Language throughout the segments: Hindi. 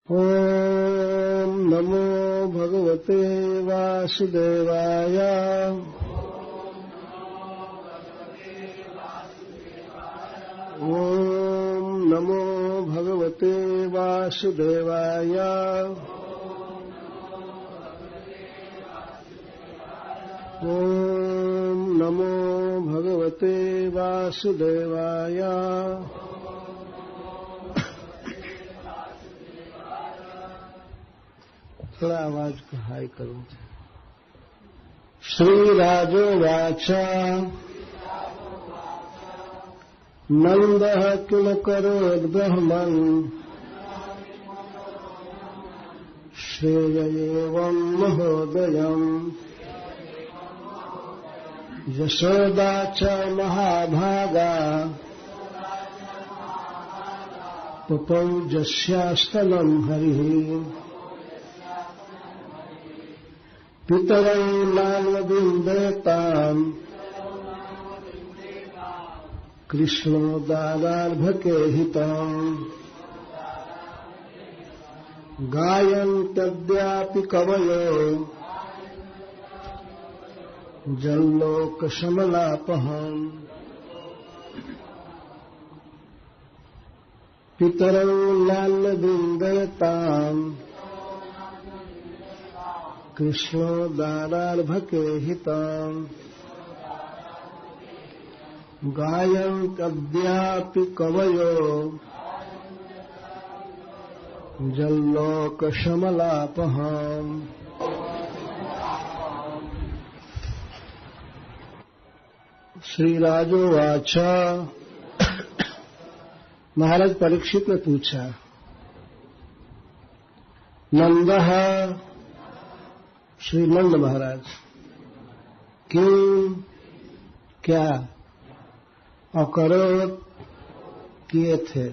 ॐ नमो भगवते वासुदेवाय। ॐ नमो भगवते वासुदेवाय। ॐ नमो भगवते वासुदेवाय। थोड़ा आवाज को हाई करो। श्रीराजोवाच नन्दः किं करोद्ब्रह्मन् श्रेय एवं महोदयम् यशोदा च महाभागा पपौ जस्यास्तनं हरिः पितरौ नान्वविन्देताम् कृष्णोदारार्भके हितम् गायन्त्यद्यापि कवयो जल्लोकशमलापहम् पितरौ नान्वविन्देताम् कृष्णोदारार्भके हितम् गायन्त्यद्यापि कवयो जल्लोकशमलापहम्। श्रीराजोवाच महाराज परीक्षित ने पूछा नंदः श्री नंद महाराज क्यों क्या अकरोत किए थे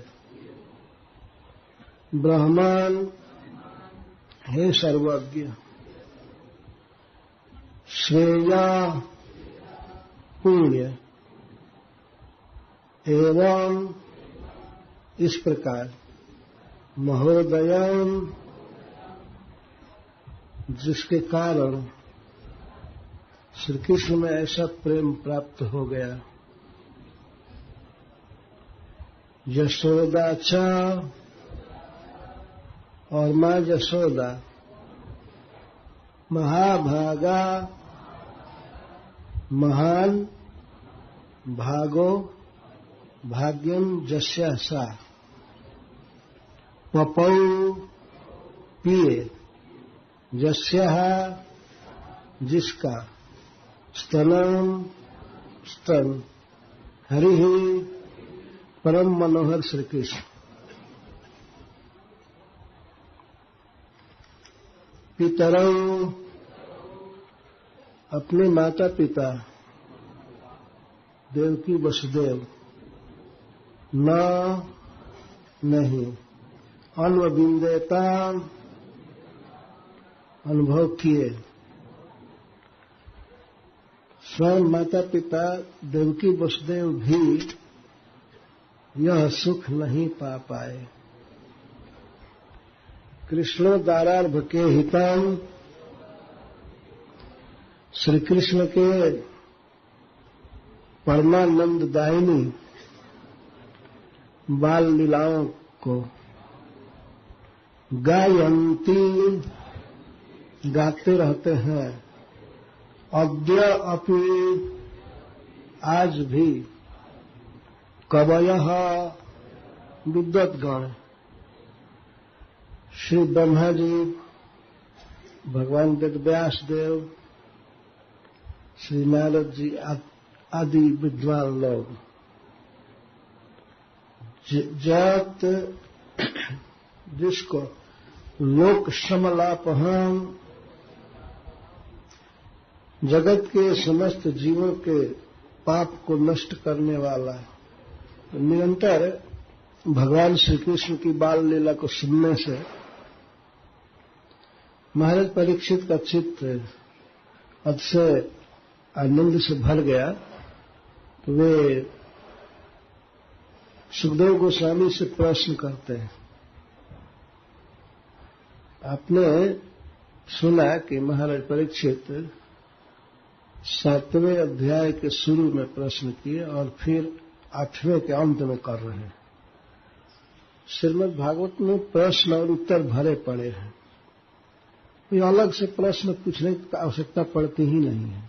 ब्रह्मन हे सर्वज्ञ श्रेया पुण्य एवं इस प्रकार महोदयम जिसके कारण श्री कृष्ण में ऐसा प्रेम प्राप्त हो गया। यशोदा च और माँ यशोदा महाभागा महान भागो भाग्यम जस्या सा पपौ पिए जस्या जिसका स्तनम स्तन हरि परम मनोहर श्री कृष्ण पितरौ अपने माता पिता देवकी वसुदेव न नहीं अन्वविन्देता अनुभव किए स्वयं माता पिता देवकी वसुदेव भी यह सुख नहीं पा पाए। कृष्णोदारार्भके हितम् श्री कृष्ण के परमानंददायिनी बाल लीलाओं को गायन्ती गाते रहते हैं। अद्य अपि आज भी कवयः विद्वद्गण श्री ब्रह्मा जी भगवान वेदव्यास देव श्री नारद जी आदि विद्वान लोग जगत जिसको लोक समलापहम जगत के समस्त जीवों के पाप को नष्ट करने वाला निरंतर भगवान श्री कृष्ण की बाल लीला को सुनने से महाराज परीक्षित का चित्त अतिशय आनंद से भर गया। तो वे सुखदेव गोस्वामी से प्रश्न करते हैं आपने सुना कि महाराज परीक्षित 7वें अध्याय के शुरू में प्रश्न किए और फिर 8वें के अंत में कर रहे हैं। श्रीमद् भागवत में प्रश्न और उत्तर भरे पड़े हैं। कोई अलग से प्रश्न पूछने की आवश्यकता पड़ती ही नहीं है।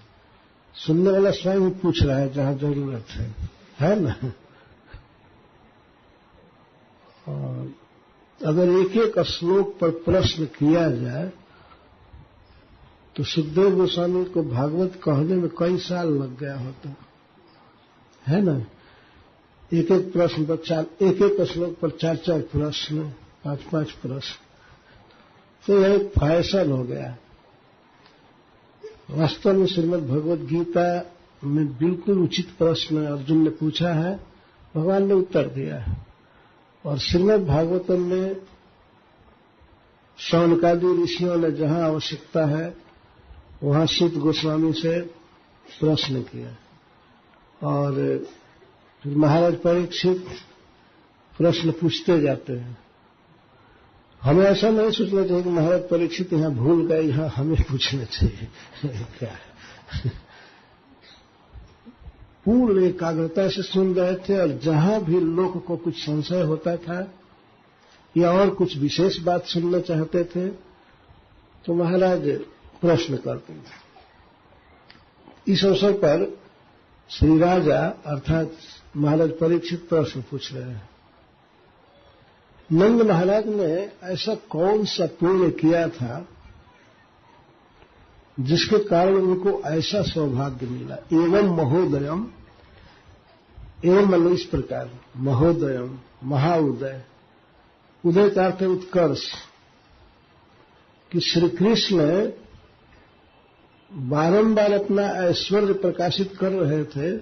सुनने वाला स्वयं ही पूछ रहा है जहां जरूरत है ना। और अगर एक एक श्लोक पर प्रश्न किया जाए तो सुखदेव गोस्वामी को भागवत कहने में कई साल लग गया होता है ना। एक एक प्रश्न पर एक एक श्लोक पर 4-4 प्रश्न, 5-5 प्रश्न, तो यह एक फैशन हो गया। वास्तव में श्रीमद् भगवद गीता में बिल्कुल उचित प्रश्न अर्जुन ने पूछा है, भगवान ने उत्तर दिया है। और श्रीमद् भागवतम में शौनकादि ऋषियों ने जहां आवश्यकता है वहां सूत गोस्वामी से प्रश्न किया और महाराज परीक्षित प्रश्न पूछते जाते हैं। हमें ऐसा नहीं सोचना चाहिए कि महाराज परीक्षित यहां भूल गए, यहां हमें पूछना चाहिए। क्या है, पूर्ण एकाग्रता से सुन रहे थे और जहां भी लोग को कुछ संशय होता था या और कुछ विशेष बात सुनना चाहते थे तो महाराज प्रश्न करते थे। इस अवसर पर श्री राजा अर्थात महाराज परीक्षित प्रश्न पूछ रहे हैं। नंद महाराज ने ऐसा कौन सा पुण्य किया था जिसके कारण उनको ऐसा सौभाग्य मिला। एवं महोदयम, एवं मतलब इस प्रकार, महोदयम महाउदय, उदय का अर्थ उत्कर्ष, कि श्री कृष्ण बारंबार अपना ऐश्वर्य प्रकाशित कर रहे थे,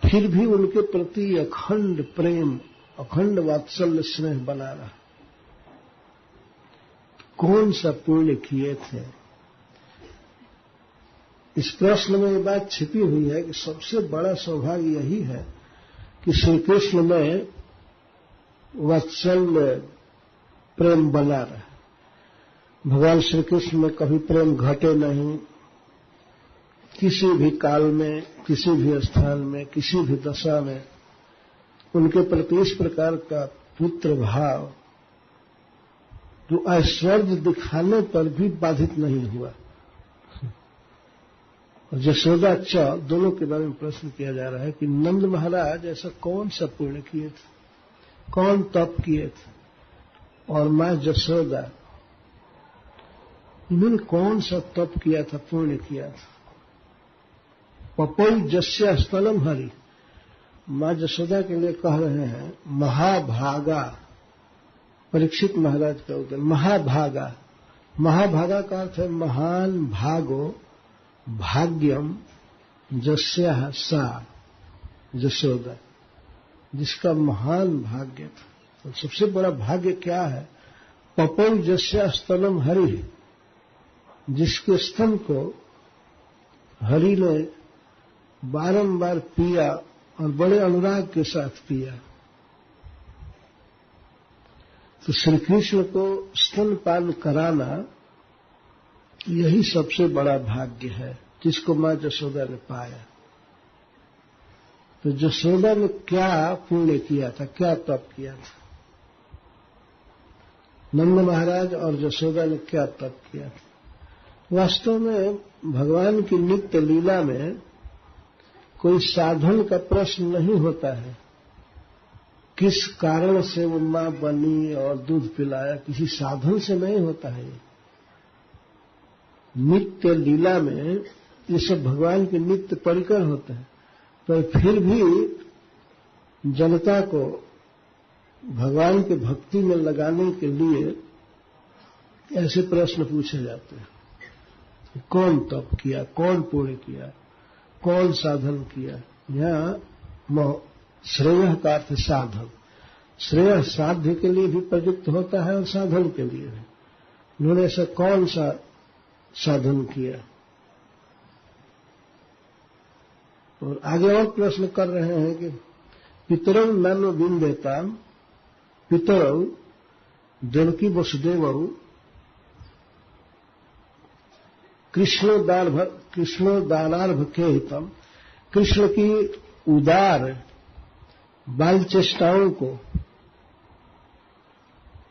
फिर भी उनके प्रति अखंड प्रेम, अखंड वात्सल्य स्नेह बना रहा। कौन सा पुण्य किए थे? इस प्रश्न में ये बात छिपी हुई है कि सबसे बड़ा सौभाग्य यही है कि श्री कृष्ण में वात्सल्य प्रेम बना रहा। भगवान श्री कृष्ण में कभी प्रेम घटे नहीं, किसी भी काल में, किसी भी स्थान में, किसी भी दशा में उनके प्रति इस प्रकार का पुत्र भाव जो ऐश्वर्य दिखाने पर भी बाधित नहीं हुआ। और यशोदा दोनों के बारे में प्रश्न किया जा रहा है कि नंद महाराज ऐसा कौन सा पुण्य किए थे, कौन तप किए थे, और मां यशोदा इन्होंने कौन सा तप किया था, पुण्य किया था। पपई जस्य स्थलम हरि, मां यशोदा के लिए कह रहे हैं महाभागा। परीक्षित महाराज का उत्तर महाभागा। महाभागा का अर्थ है महान भागो भाग्यम जस्या सा यशोदा, जिसका महान भाग्य था। तो सबसे बड़ा भाग्य क्या है? पपौ जस्या स्तनम हरि, जिसके स्तन को हरि ने बारंबार पिया और बड़े अनुराग के साथ पिया। तो श्री कृष्ण को स्तनपान कराना यही सबसे बड़ा भाग्य है जिसको मां यशोदा ने पाया। तो यशोदा ने क्या पुण्य किया था, क्या तप किया था? नंद महाराज और यशोदा ने क्या तप किया था? वास्तव में भगवान की नित्य लीला में कोई साधन का प्रश्न नहीं होता है। किस कारण से वो मां बनी और दूध पिलाया, किसी साधन से नहीं होता है। नित्य लीला में ये सब भगवान के नित्य परिकर होते हैं, पर फिर भी जनता को भगवान के भक्ति में लगाने के लिए ऐसे प्रश्न पूछे जाते हैं। कौन तप किया, कौन पुण्य किया, कौन साधन किया? यहां श्रेय का अर्थ साधन। श्रेय साध्य के लिए भी प्रयुक्त होता है और साधन के लिए भी। उन्होंने ऐसा कौन सा साधन किया? और आगे और प्रश्न कर रहे हैं कि पितरौ नन्व विन्देताम पितरौ देवकी वसुदेवौ कृष्णोदानार्भ के हितम, कृष्ण की उदार बाल चेष्टाओं को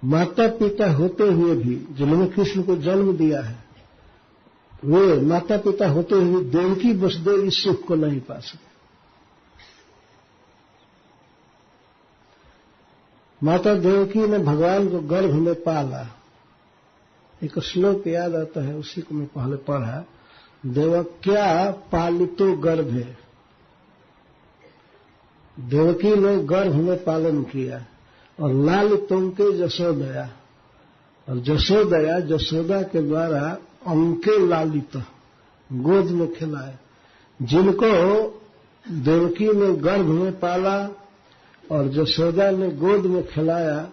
माता पिता होते हुए भी, जिन्होंने कृष्ण को जन्म दिया है, वे माता पिता होते हुए देवकी वसुदेव इस सुख को नहीं पा सके। माता देवकी ने भगवान को गर्भ में पाला। एक श्लोक याद आता है, उसी को मैं पहले पढ़ा। देवक्या पालितो गर्भे, देवकी ने गर्भ में पालन किया। और लालितों के जसोदया, और जसोदया जसोदा के द्वारा अंके लालित, गोद में खिलाए। जिनको देवकी ने गर्भ में पाला और जसोदा ने गोद में खिलाया,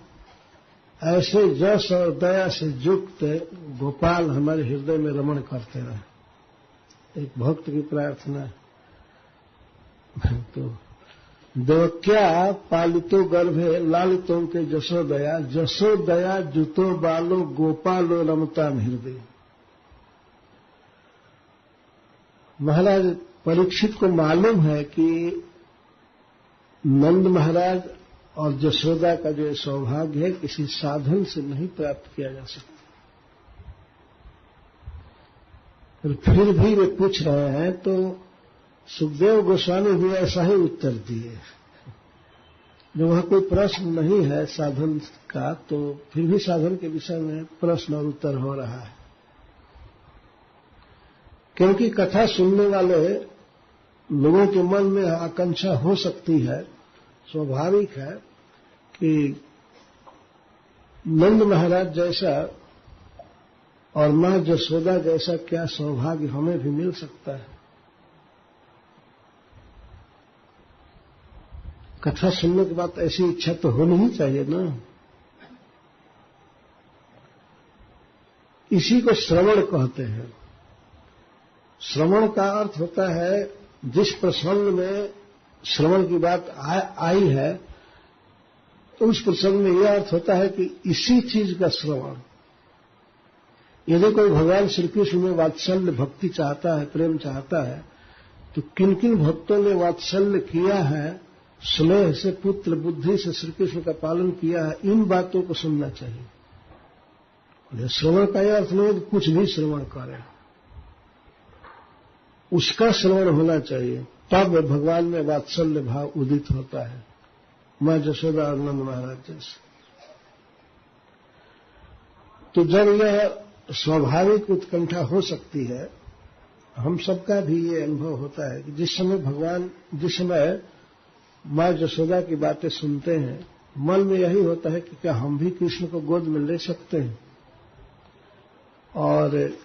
ऐसे जस और दया से युक्त गोपाल हमारे हृदय में रमण करते रहे। एक भक्त की प्रार्थना। तो देवक्या पालितो गर्भे लालितों के जसोदया, जसोदया जुतो बालो गोपालो रमता हृदय। महाराज परीक्षित को मालूम है कि नंद महाराज और जसोदा का जो सौभाग्य है किसी साधन से नहीं प्राप्त किया जा सकता। फिर भी वे पूछ रहे हैं, तो सुखदेव गोस्वामी भी ऐसा ही उत्तर दिए। जो वहां कोई प्रश्न नहीं है साधन का, तो फिर भी साधन के विषय में प्रश्न और उत्तर हो रहा है। क्योंकि कथा सुनने वाले लोगों के मन में आकांक्षा हो सकती है, स्वाभाविक है कि नंद महाराज जैसा और मां जसोदा जैसा क्या सौभाग्य हमें भी मिल सकता है। कथा सुनने के बाद ऐसी इच्छा तो होनी ही चाहिए ना। इसी को श्रवण कहते हैं। श्रवण का अर्थ होता है जिस प्रसंग में श्रवण की बात आई है, तो उस प्रसंग में यह अर्थ होता है कि इसी चीज का श्रवण। यदि कोई भगवान श्री कृष्ण में वात्सल्य भक्ति चाहता है, प्रेम चाहता है, तो किन किन भक्तों ने वात्सल्य किया है, स्नेह से, पुत्र बुद्धि से श्री कृष्ण का पालन किया है, इन बातों को सुनना चाहिए। श्रवण का यह अर्थ नहीं है कि कुछ भी श्रवण करें, उसका श्रवण होना चाहिए, तब भगवान में वात्सल्य भाव उदित होता है। मां जसोदा और नंद महाराज जैसे। तो जब यह स्वाभाविक उत्कंठा हो सकती है, हम सबका भी ये अनुभव होता है कि जिस समय मां जसोदा की बातें सुनते हैं, मन में यही होता है कि क्या हम भी कृष्ण को गोद में ले सकते हैं। और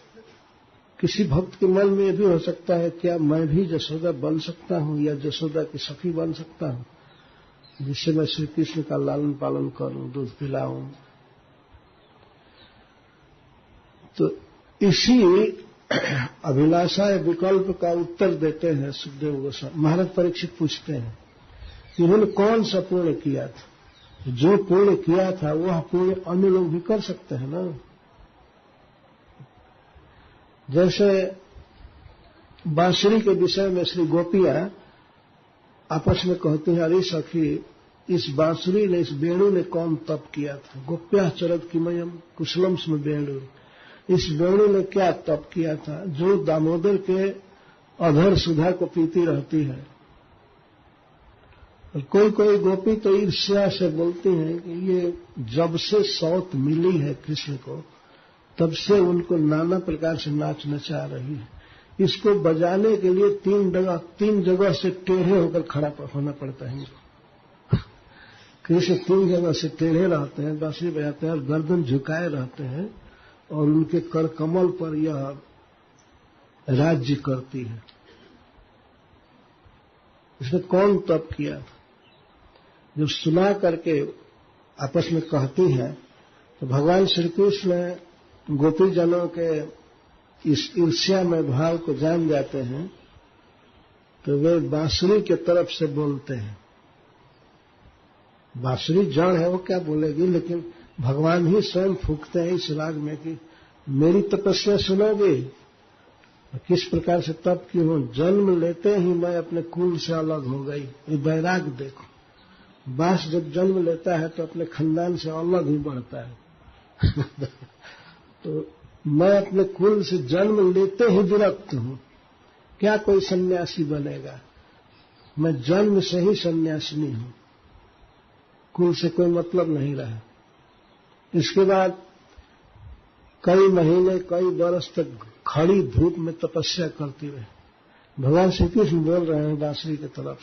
किसी भक्त के मन में यह भी हो सकता है, क्या मैं भी जसोदा बन सकता हूं या जसोदा की सखी बन सकता हूं, जिससे मैं श्री कृष्ण का लालन पालन करूं, दूध पिलाऊं। तो इसी अभिलाषा विकल्प का उत्तर देते हैं सुखदेव गोस्वामी। महाराज परीक्षित पूछते हैं कि उन्होंने कौन सा पुण्य किया था। जो पुण्य किया था वह पुण्य अन्य लोग भी कर सकते हैं ना। जैसे बांसुरी के विषय में श्री गोपियां आपस में कहती हैं, अरे सखी, इस बांसुरी ने, इस वेणु ने कौन तप किया था। गोप्या चरद किमयम कुशलम स्म वेणु। इस वेणु ने क्या तप किया था, जो दामोदर के अधर सुधा को पीती रहती है। और कोई कोई गोपी तो ईर्ष्या से बोलती हैं कि ये जब से सौत मिली है कृष्ण को, तब से उनको नाना प्रकार से नाच नचा रही है। इसको बजाने के लिए तीन जगह से टेढ़े होकर खड़ा होना पड़ता है। कृष्ण 3 जगह से टेढ़े रहते हैं, बांसुरी बजाते हैं और गर्दन झुकाए रहते हैं, और उनके कर कमल पर यह राज्य करती है। इसमें कौन तप किया था। जब सुना करके आपस में कहती हैं, तो भगवान श्री कृष्ण गोपी जनों के इस ईर्ष्या में भाव को जान जाते हैं, तो वे बांसुरी के तरफ से बोलते हैं। बांसुरी जड़ है, वो क्या बोलेगी, लेकिन भगवान ही स्वयं फूंकते हैं इस राग में कि मेरी तपस्या सुनोगे किस प्रकार से तप की हूं, जन्म लेते ही मैं अपने कुल से अलग हो गई। ये वैराग देखो, बांस जब जन्म लेता है तो अपने खानदान से अलग ही बढ़ता है। तो मैं अपने कुल से जन्म लेते ही विरक्त हूं। क्या कोई सन्यासी बनेगा? मैं जन्म से ही सन्यासिनी हूं, कुल से कोई मतलब नहीं रहा। इसके बाद कई महीने कई वर्ष तक खड़ी धूप में तपस्या करती रहे। भगवान श्री कृष्ण बोल रहे हैं बांसुरी की तरफ,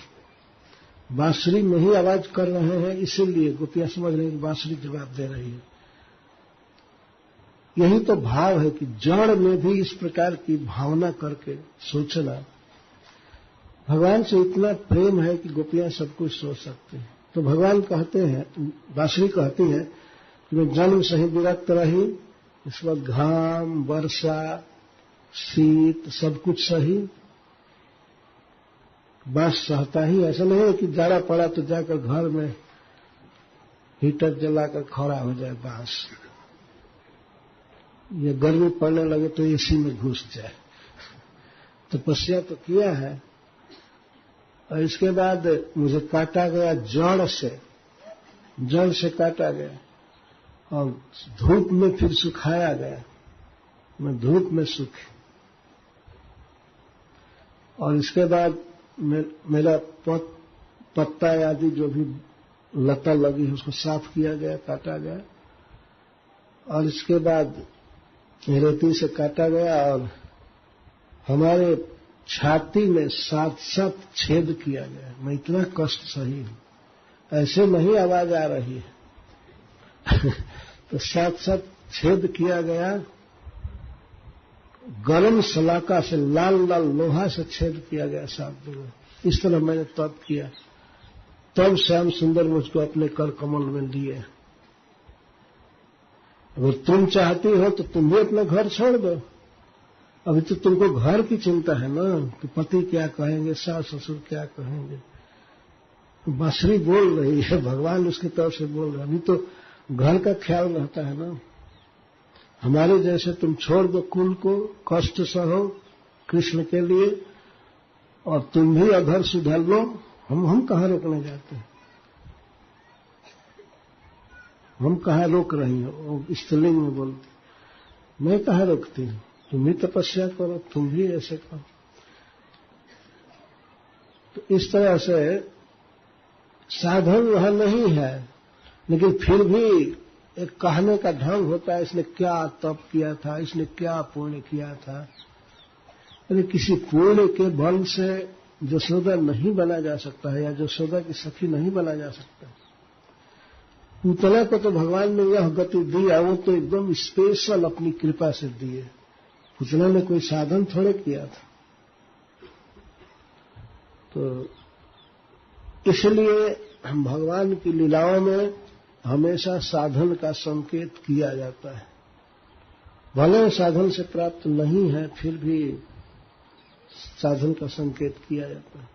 बांसुरी में ही आवाज कर रहे हैं, इसीलिए गोपियां समझ रही हैं कि बांसुरी जवाब दे रही है। यही तो भाव है कि जड़ में भी इस प्रकार की भावना करके सोचना। भगवान से इतना प्रेम है कि गोपियां सब कुछ सोच सकती हैं। तो भगवान कहते हैं, बांसुरी कहती है कि मैं जन्म से ही विरक्त रही, इस वक्त घाम, वर्षा, शीत सब कुछ सही, बांस सहता ही। ऐसा नहीं है कि जाड़ा पड़ा तो जाकर घर में हीटर जलाकर खड़ा हो जाए बांस, या गर्मी पड़ने लगे तो एसी में घुस जाए। तपस्या तो किया है, और इसके बाद मुझे काटा गया जड़ से काटा गया, और धूप में फिर सुखाया गया। मैं धूप में सूखी, और इसके बाद मेरा पत्ता आदि जो भी लता लगी है उसको साफ किया गया, काटा गया, और इसके बाद रेती से काटा गया, और हमारे छाती में 7 छेद किया गया। मैं इतना कष्ट सही हूं, ऐसे नहीं आवाज आ रही है। तो 7 छेद किया गया, गरम सलाका से, लाल लाल लोहा से छेद किया गया 7 दिन। इस तरह मैंने तप किया, तब श्याम सुंदर मुझको अपने कर कमल में लिए। अगर तुम चाहती हो तो तुम भी अपना घर छोड़ दो। अभी तो तुमको घर की चिंता है ना, कि पति क्या कहेंगे, सास ससुर क्या कहेंगे। बांसुरी बोल रही है, भगवान उसकी तरफ से बोल रहे हैं। अभी तो घर का ख्याल रहता है ना। हमारे जैसे तुम छोड़ दो कुल को, कष्ट सहो कृष्ण के लिए, और तुम भी अधर सुधर लो। हम कहाँ रोकने जाते हैं, हम कहाँ रोक रही हो। वो स्त्रीलिंग में बोलती, मैं कहाँ रोकती हूँ, तुम भी तपस्या करो, तुम भी ऐसे करो। तो इस तरह से साधन वह नहीं है, लेकिन फिर भी एक कहने का ढंग होता है, इसने क्या तप किया था, इसने क्या पुण्य किया था। अरे किसी पुण्य के बल से यशोदा नहीं बना जा सकता है, या यशोदा की सखी नहीं बना जा सकता। पूतना को तो भगवान ने यह गति दिया, वो तो एकदम स्पेशल अपनी कृपा से दिए। पूतना ने कोई साधन थोड़े किया था। तो इसलिए हम भगवान की लीलाओं में हमेशा साधन का संकेत किया जाता है। भले साधन से प्राप्त नहीं है, फिर भी साधन का संकेत किया जाता है।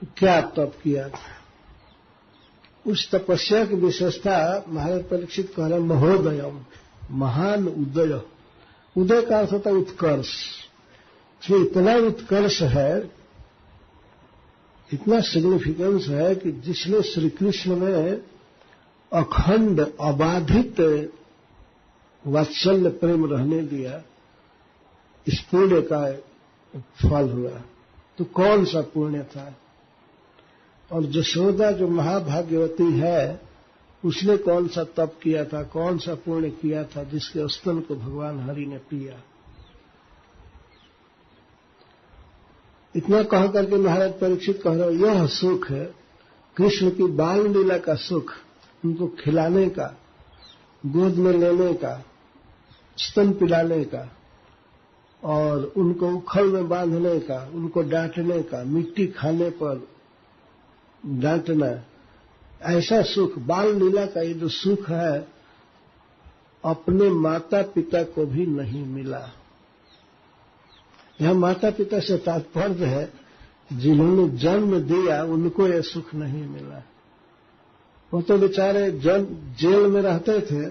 तो क्या तप किया था, उस तपस्या की विशेषता महाराज परीक्षित कह रहे महोदयम, महान उदय। उदय का अर्थ होता है उत्कर्ष। जो इतना उत्कर्ष है, इतना सिग्निफिकेंस है कि जिसने श्री कृष्ण में अखंड अबाधित वात्सल्य प्रेम रहने दिया, इस पुण्य का फल हुआ। तो कौन सा पुण्य था? और यशोदा जो महाभाग्यवती है, उसने कौन सा तप किया था, कौन सा पुण्य किया था, जिसके स्तन को भगवान हरि ने पिया। इतना कह करके महाराज परीक्षित कह रहे, यह सुख है कृष्ण की बाल लीला का सुख, उनको खिलाने का, गोद में लेने का, स्तन पिलाने का, और उनको उखल में बांधने का, उनको डांटने का, मिट्टी खाने पर डांटना, ऐसा सुख बाल लीला का ये जो सुख है, अपने माता पिता को भी नहीं मिला। यह माता पिता से तात्पर्य है जिन्होंने जन्म दिया, उनको यह सुख नहीं मिला। वो तो बेचारे जेल में रहते थे,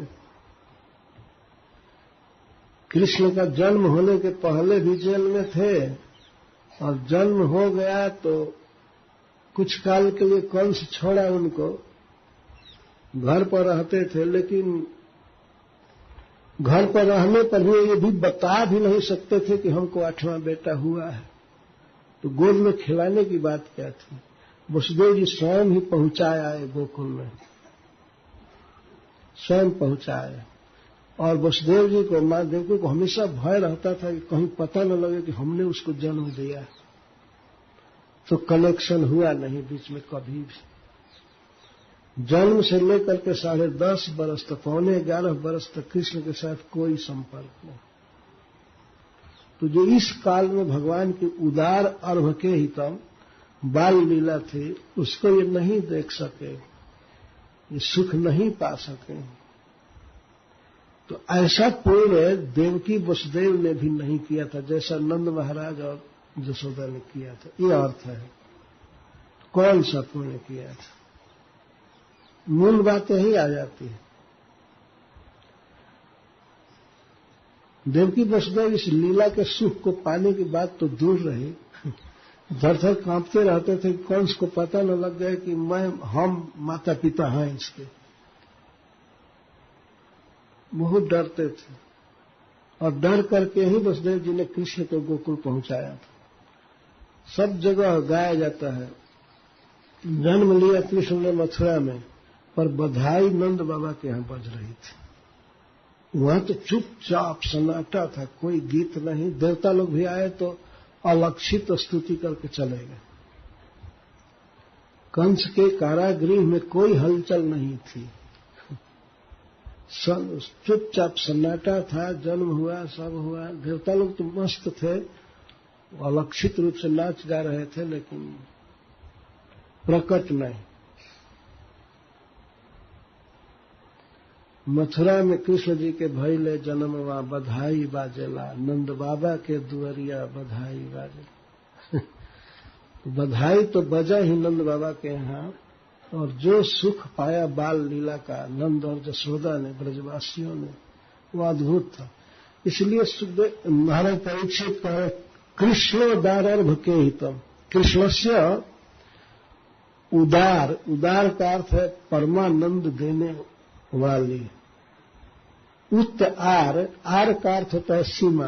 कृष्ण का जन्म होने के पहले भी जेल में थे और जन्म हो गया तो कुछ काल के लिए कंस छोड़ा उनको, घर पर रहते थे, लेकिन घर पर रहने पर भी ये भी बता भी नहीं सकते थे कि हमको 8वां बेटा हुआ है। तो गोद में खिलाने की बात क्या थी। वसुदेव जी स्वयं ही पहुंचाए आए गोकुल में, स्वयं पहुंचाए। और वसुदेव जी को, मां देवकी को हमेशा भय रहता था कि कहीं पता न लगे कि हमने उसको जन्म दिया। तो कनेक्शन हुआ नहीं बीच में कभी भी। जन्म से लेकर के 10.5 बरस तक, 11.25 बरस तक कृष्ण के साथ कोई संपर्क नहीं। तो जो इस काल में भगवान की उदार अर्भ के हितम बाल लीला थी, उसको ये नहीं देख सके, ये सुख नहीं पा सके। तो ऐसा पुण्य देवकी वसुदेव ने भी नहीं किया था जैसा नंद महाराज और यशोदा ने किया था। ये अर्थ है। कौन सा पुण्य किया था? मूल बात यही आ जाती है। देवकी वसुदेव इस लीला के सुख को पाने की बात तो दूर रही, धर कांपते रहते थे कि कंस को पता न लग गए कि हम माता पिता हैं इसके। बहुत डरते थे और डर करके ही वसुदेव जी ने कृष्ण को गोकुल पहुंचाया था। सब जगह गाया जाता है, जन्म लिया कृष्ण ने मथुरा में, पर बधाई नंद बाबा के यहां बज रही थी। वहां तो चुपचाप सन्नाटा था, कोई गीत नहीं। देवता लोग भी आए तो अलक्षित स्तुति करके चले गए। कंस के कारागृह में कोई हलचल नहीं थी, चुपचाप सन्नाटा था। जन्म हुआ, सब हुआ। देवता लोग तो मस्त थे, अलक्षित रूप से नाच गा रहे थे, लेकिन प्रकट नहीं। मथुरा में कृष्ण जी के भइले जन्मवा, बधाई बाजेला, नंद बाबा के दुअरिया बधाई बाजेला। बधाई तो बजा ही नंद बाबा के यहाँ। और जो सुख पाया बाल लीला का नंद और यशोदा ने, ब्रजवासियों ने, वो अद्भुत था। इसलिए महाराज परीक्षित कहे कृष्णोदारर्भ के हितम। कृष्णस्य उदार, उदार का अर्थ है परमानंद देने वाली। उत आर, आर का अर्थ होता है सीमा,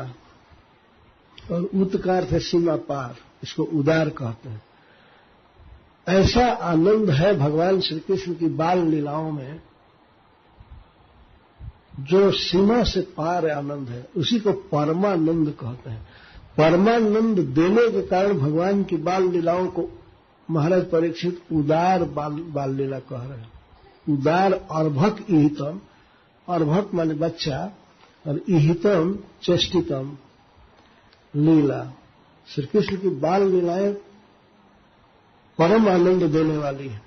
और उत का अर्थ है सीमा पार। इसको उदार कहते हैं। ऐसा आनंद है भगवान श्री कृष्ण की बाल लीलाओं में, जो सीमा से पार आनंद है, उसी को परमानंद कहते हैं। परमानंद देने के कारण भगवान की बाल लीलाओं को महाराज परीक्षित उदार बाल लीला कह रहे हैं। उदार अर्भक इहितम, अर्भक माने बच्चा, और इहितम चेष्टितम लीला। श्री कृष्ण की बाल लीलाएं परम आनंद देने वाली है।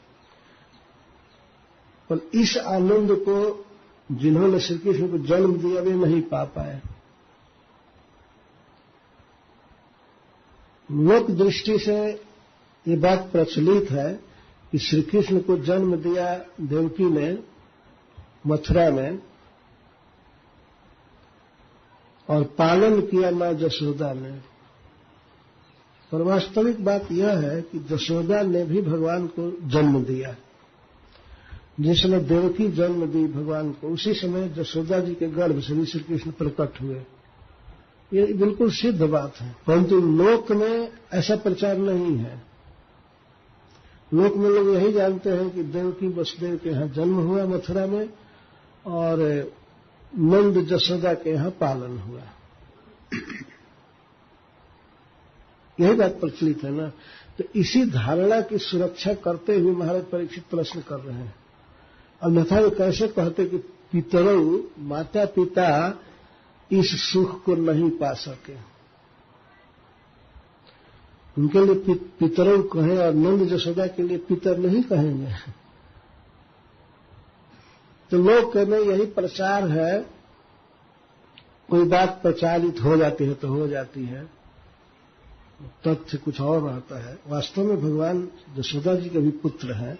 पर इस आनंद को जिन्होंने श्री कृष्ण को जन्म दिया वे नहीं पा पाए। लोक दृष्टि से ये बात प्रचलित है कि श्री कृष्ण को जन्म दिया देवकी ने मथुरा में, और पालन किया मां यशोदा ने। पर वास्तविक बात यह है कि यशोदा ने भी भगवान को जन्म दिया। जिसने देवकी जन्म दी भगवान को, उसी समय यशोदा जी के गर्भ से श्री कृष्ण प्रकट हुए। ये बिल्कुल सिद्ध बात है, परंतु लोक में ऐसा प्रचार नहीं है। लोक में लोग यही जानते हैं कि देवकी वसुदेव के यहाँ जन्म हुआ मथुरा में, और नंद यशोदा के यहाँ पालन हुआ। यही बात प्रचलित है ना। तो इसी धारणा की सुरक्षा करते हुए महाराज परीक्षित प्रश्न कर रहे हैं। अन्यथा वे कैसे कहते कि पितरऊ, माता पिता इस सुख को नहीं पा सके। उनके लिए पितरऊ कहें और नंद यशोदा के लिए पितर नहीं कहेंगे। तो लोक में यही प्रचार है। कोई बात प्रचारित हो जाती है तो हो जाती है, तथ्य कुछ और रहता है। वास्तव में भगवान यशोदा जी के भी पुत्र हैं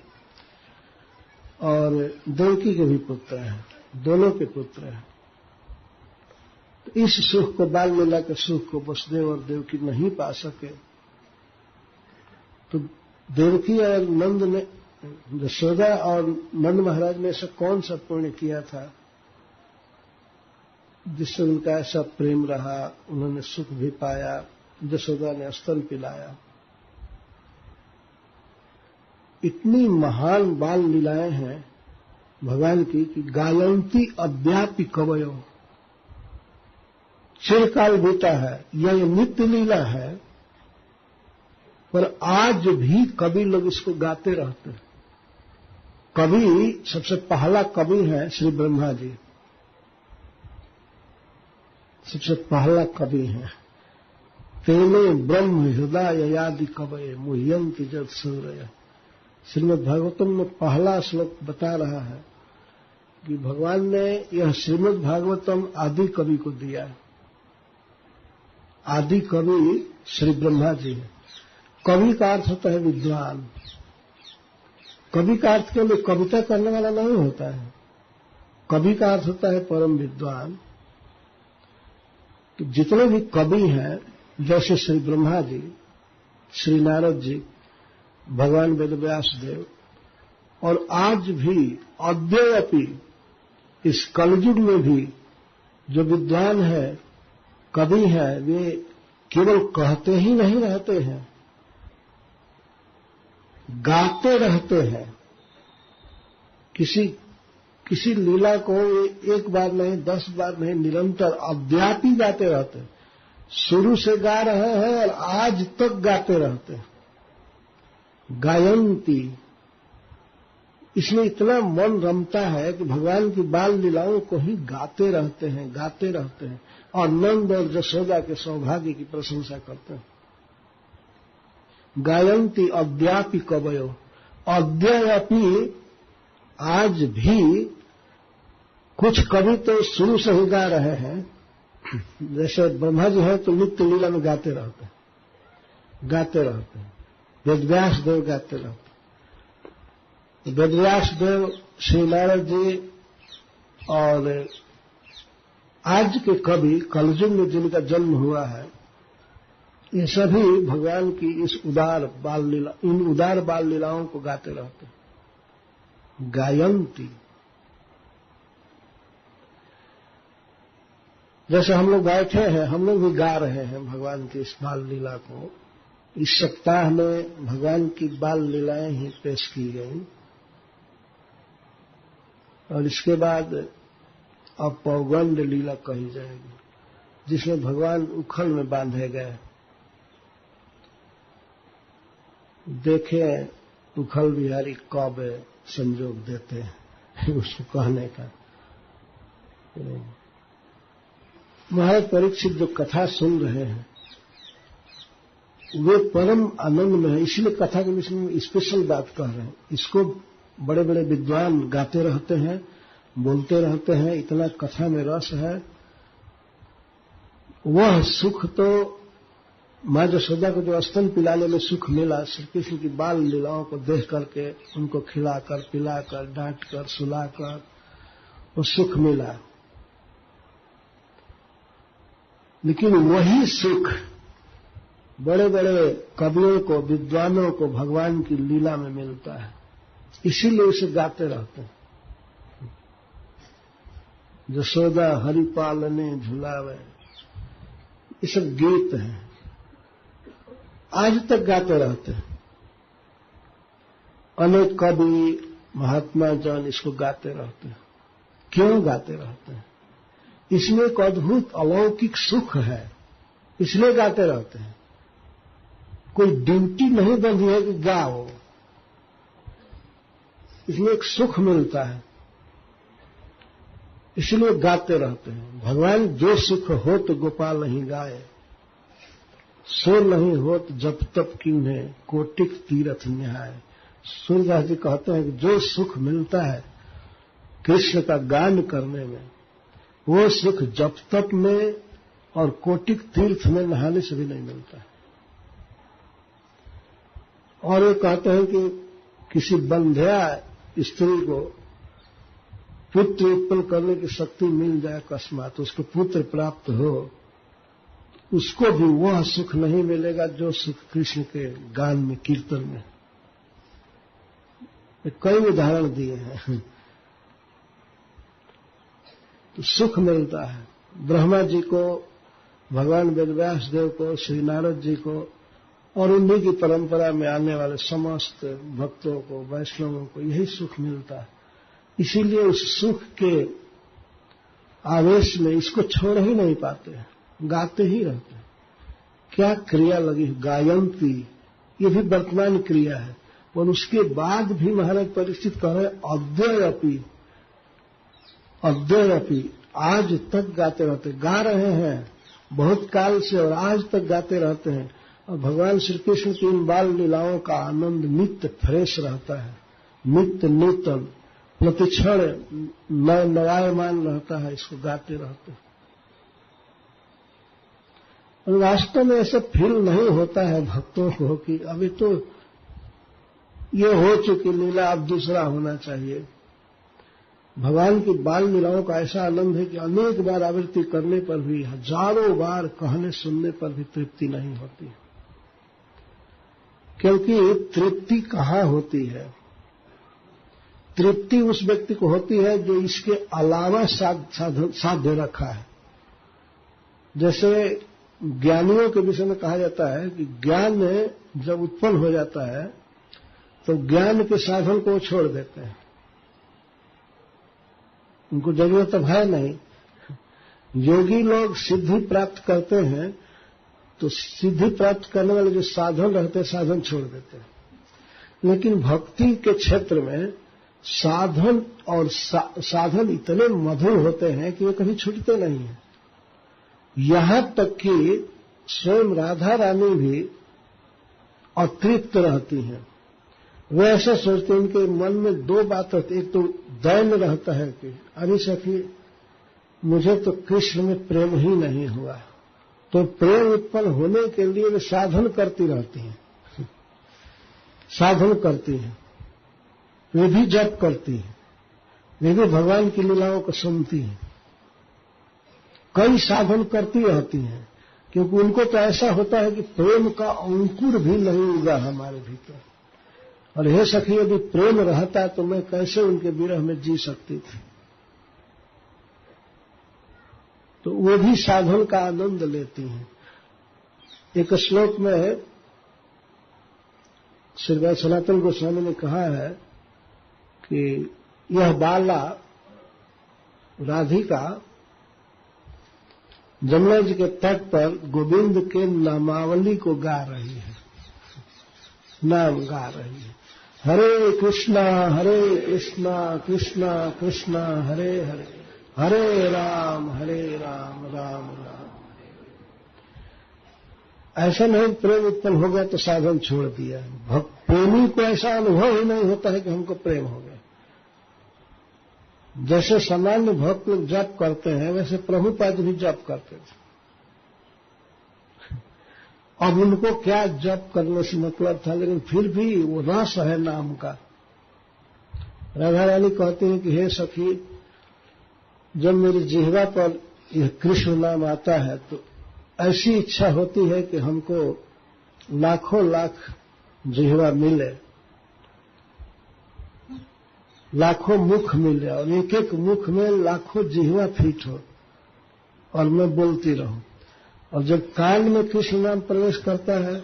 और देवकी के भी पुत्र हैं, दोनों के पुत्र हैं। तो इस सुख को, बाल लीला के सुख को वसुदेव और देवकी नहीं पा सके, तो देवकी और नंद ने, यशोदा और नंद महाराज ने ऐसा कौन सा पुण्य किया था जिससे उनका ऐसा प्रेम रहा, उन्होंने सुख भी पाया, यशोदा ने स्तन पिलाया। इतनी महान बाल लीलाएं हैं भगवान की कि गायंती अद्यापि कवयो, चिरकाल बीता है, यह नित्य लीला है, पर आज भी कवि लोग इसको गाते रहते हैं। कवि, सबसे पहला कवि है श्री ब्रह्मा जी, सबसे पहला कवि है। तेने ब्रह्म हृदय यादि कवये मुह्यंति जब सूर्य। श्रीमद् भागवतम में पहला श्लोक बता रहा है कि भगवान ने यह श्रीमद् भागवतम आदि कवि को दिया। आदि कवि श्री ब्रह्मा जी है। कवि का अर्थ होता है विद्वान। कवि का अर्थ केवल कविता करने वाला नहीं होता है। कवि का अर्थ होता है परम विद्वान। तो जितने भी कवि हैं, जैसे श्री ब्रह्मा जी, श्री नारद जी, भगवान वेदव्यास देव, और आज भी अद्यपि इस कलयुग में भी जो विद्वान है, कवि है, वे केवल कहते ही नहीं रहते हैं, गाते रहते हैं। किसी लीला को एक बार नहीं, 10 बार नहीं, निरंतर अद्यापि गाते रहते हैं। शुरू से गा रहे हैं और आज तक गाते रहते हैं। गायंती, इसमें इतना मन रमता है कि भगवान की बाल लीलाओं को ही गाते रहते हैं, गाते रहते हैं, और नंद और यशोदा के सौभाग्य की प्रशंसा करते हैं। गायंती अद्यापि कवयो, अद्यापि आज भी कुछ कवि तो शुरू से ही गा रहे हैं। जैसे ब्रह्मा जी हैं तो नित्य लीला में गाते रहते हैं, गाते रहते हैं। वेदव्यास देव गाते रहते हैं। वेदव्यास देव, श्री नारद जी और आज के कवि कलयुग में जिनका जन्म हुआ है, ये सभी भगवान की इस उदार बाल लीला, इन उदार बाल लीलाओं को गाते रहते हैं। गायंती, जैसे हम लोग बैठे हैं, हम लोग भी गा रहे हैं भगवान की इस बाल लीला को। इस सप्ताह में भगवान की बाल लीलाएं ही पेश की गई, और इसके बाद अब पौगंड लीला कही जाएगी, जिसमें भगवान उखल में बांधे गए। देखे उखल बिहारी कब संजोग देते हैं उसको कहने का। महाराज परीक्षित जो कथा सुन रहे हैं वे परम आनंद में है, इसलिए कथा के विषय में स्पेशल बात कह रहे हैं। इसको बड़े बड़े विद्वान गाते रहते हैं, बोलते रहते हैं, इतना कथा में रस है। वह सुख तो माँ यशोदा को जो स्तन पिलाने में सुख मिला, श्री कृष्ण की बाल लीलाओं को देख करके, उनको खिलाकर, पिलाकर, डांटकर, सुलाकर वो सुख मिला। लेकिन वही सुख बड़े बड़े कवियों को, विद्वानों को भगवान की लीला में मिलता है, इसीलिए उसे गाते रहते हैं। यशोदा हरि पालने झुलावे, ये सब गीत हैं, आज तक गाते रहते हैं। अनेक कवि, महात्मा जन इसको गाते रहते हैं। क्यों गाते रहते हैं? इसमें एक अद्भुत अलौकिक सुख है, इसलिए गाते रहते हैं। कोई ड्यूटी नहीं बंधी है कि गाओ, इसमें एक सुख मिलता है, इसलिए गाते रहते हैं। भगवान जो सुख हो तो गोपाल नहीं गाए, सो नहीं हो तो जप तप किन्हें कोटिक तीर्थ न्याय। सूरदास जी कहते हैं कि जो सुख मिलता है कृष्ण का गान करने में, वो सुख जप तप में और कोटिक तीर्थ में नहाने से भी नहीं मिलता है। और ये कहते हैं कि किसी बंध्या स्त्री को पुत्र उत्पन्न करने की शक्ति मिल जाए अकस्मात, उसको पुत्र प्राप्त हो, उसको भी वह सुख नहीं मिलेगा जो सुख कृष्ण के गान में, कीर्तन में। कई उदाहरण दिए हैं। तो सुख मिलता है ब्रह्मा जी को, भगवान वेदव्यास देव को, श्री नारद जी को और उन्हीं की परंपरा में आने वाले समस्त भक्तों को, वैष्णवों को यही सुख मिलता है। इसीलिए उस सुख के आवेश में इसको छोड़ ही नहीं पाते, गाते ही रहते हैं। क्या क्रिया लगी, गायंती, ये भी वर्तमान क्रिया है। और उसके बाद भी महाराज परीक्षित कह रहे अद्वैयपि आज तक गाते रहते, गा रहे हैं बहुत काल से और आज तक गाते रहते हैं। और भगवान श्री कृष्ण की इन बाल लीलाओं का आनंद नित्य फ्रेश रहता है, नित्य नूतन, प्रतिक्षण नवायमान रहता है, इसको गाते रहते हैं। और वास्तव में ऐसा फील नहीं होता है भक्तों को कि अभी तो ये हो चुकी लीला, अब दूसरा होना चाहिए। भगवान की बाल लीलाओं का ऐसा आनंद है कि अनेक बार आवृत्ति करने पर भी, हजारों बार कहने सुनने पर भी तृप्ति नहीं होती। क्योंकि तृप्ति कहाँ होती है? तृप्ति उस व्यक्ति को होती है जो इसके अलावा साध्य रखा है। जैसे ज्ञानियों के विषय में कहा जाता है कि ज्ञान जब उत्पन्न हो जाता है तो ज्ञान के साधन को छोड़ देते हैं, उनको जरूरत अब है नहीं। योगी लोग सिद्धि प्राप्त करते हैं तो सिद्धि प्राप्त करने वाले जो साधन रहते हैं, साधन छोड़ देते हैं। लेकिन भक्ति के क्षेत्र में साधन और साधन इतने मधुर होते हैं कि वे कभी छूटते नहीं हैं। यहां तक कि स्वयं राधा रानी भी अतृप्त रहती हैं। वे ऐसा सोचते हैं, उनके मन में दो बात होती है। एक तो दैन रहता है कि अरे सखी, मुझे तो कृष्ण में प्रेम ही नहीं हुआ। तो प्रेम उत्पन्न होने के लिए वे साधन करती रहती हैं, साधन करती हैं, वे भी जप करती हैं, वे भी भगवान की लीलाओं को सुनती हैं, कई साधन करती रहती हैं। क्योंकि उनको तो ऐसा होता है कि प्रेम का अंकुर भी नहीं उगा हमारे भीतर। और हे सखी, यदि प्रेम रहता तो मैं कैसे उनके विरह में जी सकती थी। तो वो भी साधन का आनंद लेती हैं। एक श्लोक में श्री सनातन गोस्वामी ने कहा है कि यह बाला राधिका जमुना जी के तट पर गोविंद के नामावली को गा रही है, नाम गा रही है। हरे कृष्णा कृष्णा कृष्णा हरे हरे, हरे राम राम राम। ऐसा नहीं प्रेम उत्पन्न हो गया तो साधन छोड़ दिया। प्रेमी को ऐसा अनुभव ही नहीं होता है कि हमको प्रेम हो गया। जैसे सामान्य भक्त लोग जप करते हैं, वैसे प्रभुपाद भी जप करते थे। अब उनको क्या जप करने से मतलब था, लेकिन फिर भी वो रस है नाम का। राधा रानी कहती है कि हे सखी, जब मेरी जिह्वा पर यह कृष्ण नाम आता है तो ऐसी इच्छा होती है कि हमको लाखों लाख जिह्वा मिले, लाखों मुख मिले और एक एक मुख में लाखों जिह्वा फिट हो और मैं बोलती रहूं। और जब कान में कृष्ण नाम प्रवेश करता है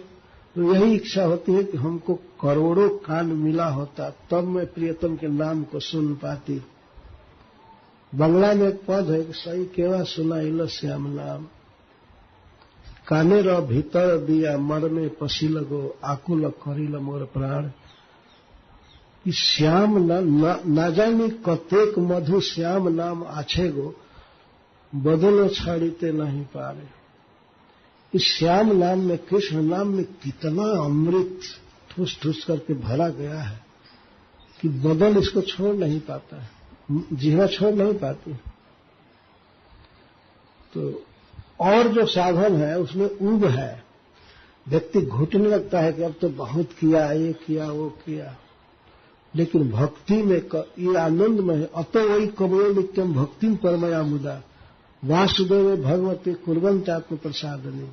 तो यही इच्छा होती है कि हमको करोड़ों कान मिला होता, तब मैं प्रियतम के नाम को सुन पाती। बंगला में एक पद है कि सही केवा सुना इल श्याम नाम, काने र भीतर दिया मर में पसी लगो, आकुल करिल मोर प्राण। कि श्याम ना जानी कतेक मधु श्याम नाम आछे गो, बदलो छाड़ीते नहीं पारे। इस श्याम नाम में, कृष्ण नाम में कितना अमृत ठूस ठूस करके भरा गया है कि बदल इसको छोड़ नहीं पाता है, जिह्वा छोड़ नहीं पाती। तो और जो साधन है उसमें ऊब है, व्यक्ति घुटने लगता है कि अब तो बहुत किया, ये किया वो किया। लेकिन भक्ति में ये आनंदमय है। अतो वही कमयो नित्यम भक्तिम परमया मुदा वासुदेव भगवती कुर्वन्त आत्म प्रसादनी।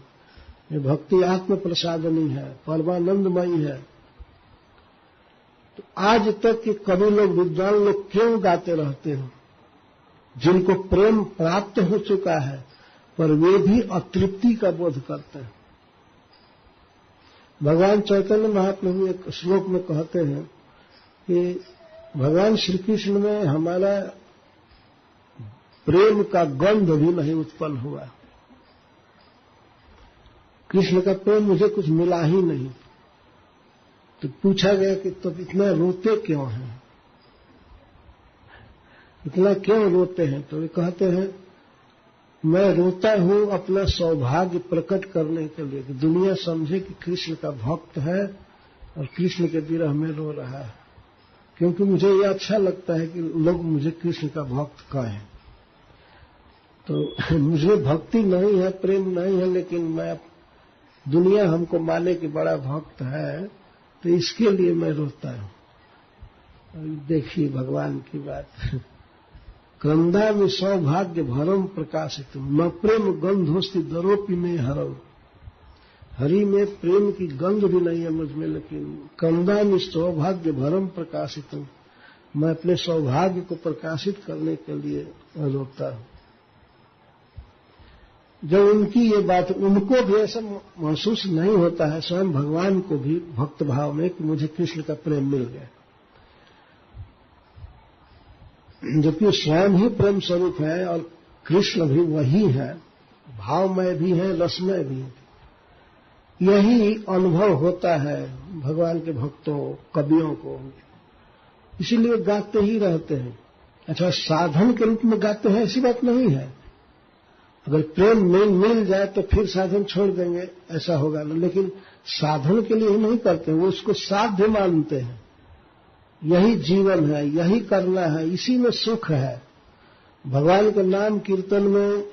ये भक्ति आत्म प्रसादनी है, परमानंदमयी है। तो आज तक के कवि लोग, विद्वान लोग क्यों गाते रहते हैं? जिनको प्रेम प्राप्त हो चुका है, पर वे भी अतृप्ति का बोध करते हैं। भगवान चैतन्य महाप्रभु एक श्लोक में कहते हैं कि भगवान श्री कृष्ण में हमारा प्रेम का गंध भी नहीं उत्पन्न हुआ। कृष्ण का प्रेम मुझे कुछ मिला ही नहीं। तो पूछा गया कि तो इतना रोते क्यों हैं, इतना क्यों रोते हैं? तो वे कहते हैं मैं रोता हूं अपना सौभाग्य प्रकट करने के लिए, कि दुनिया समझे कि कृष्ण का भक्त है और कृष्ण के विरह में रो रहा है। क्योंकि मुझे ये अच्छा लगता है कि लोग मुझे कृष्ण का भक्त कहें। तो मुझे भक्ति नहीं है, प्रेम नहीं है, लेकिन मैं दुनिया हमको माने कि बड़ा भक्त है, तो इसके लिए मैं रोता हूं। देखिए भगवान की बात। क्रंदा में सौभाग्य भरम प्रकाशित न प्रेम गंधोस्ति दरोपी में हरम। हरि में प्रेम की गंध भी नहीं है मुझ में, लेकिन क्रंदा में सौभाग्य भरम प्रकाशित हूं। मैं अपने सौभाग्य को प्रकाशित करने के लिए रोता हूं। जब उनकी ये बात, उनको भी ऐसा महसूस नहीं होता है, स्वयं भगवान को भी भक्त भाव में, कि मुझे कृष्ण का प्रेम मिल गया। जबकि स्वयं ही प्रेम स्वरूप है और कृष्ण भी वही है, भावमय भी है, रसमय भी है। यही अनुभव होता है भगवान के भक्तों, कवियों को, इसीलिए गाते ही रहते हैं। अच्छा, साधन के रूप में गाते हैं ऐसी बात नहीं है। अगर प्रेम मिल जाए तो फिर साधन छोड़ देंगे, ऐसा होगा ना। लेकिन साधन के लिए ही नहीं करते, वो उसको साध्य मानते हैं। यही जीवन है, यही करना है, इसी में सुख है। भगवान के नाम कीर्तन में